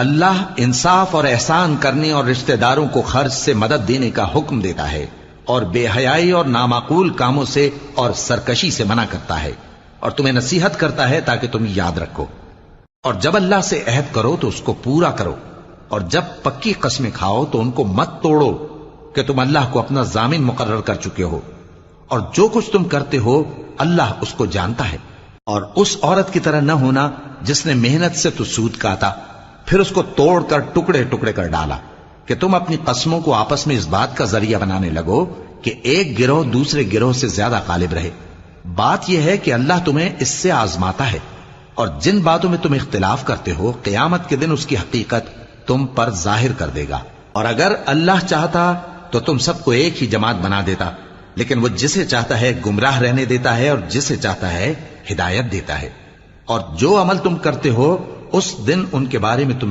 اللہ انصاف اور احسان کرنے اور رشتہ داروں کو خرچ سے مدد دینے کا حکم دیتا ہے، اور بے حیائی اور نامعقول کاموں سے اور سرکشی سے منع کرتا ہے، اور تمہیں نصیحت کرتا ہے تاکہ تم یاد رکھو۔ اور جب اللہ سے عہد کرو تو اس کو پورا کرو، اور جب پکی قسمیں کھاؤ تو ان کو مت توڑو کہ تم اللہ کو اپنا ضامن مقرر کر چکے ہو، اور جو کچھ تم کرتے ہو اللہ اس کو جانتا ہے۔ اور اس عورت کی طرح نہ ہونا جس نے محنت سے تو سود کاتا پھر اس کو توڑ کر ٹکڑے ٹکڑے کر ڈالا، کہ تم اپنی قسموں کو آپس میں اس بات کا ذریعہ بنانے لگو کہ ایک گروہ دوسرے گروہ سے زیادہ غالب رہے۔ بات یہ ہے کہ اللہ تمہیں اس سے آزماتا ہے، اور جن باتوں میں تم اختلاف کرتے ہو قیامت کے دن اس کی حقیقت تم پر ظاہر کر دے گا۔ اور اگر اللہ چاہتا تو تم سب کو ایک ہی جماعت بنا دیتا، لیکن وہ جسے چاہتا ہے گمراہ رہنے دیتا ہے اور جسے چاہتا ہے ہدایت دیتا ہے۔ اور جو عمل تم کرتے ہو اس دن ان کے بارے میں تم سے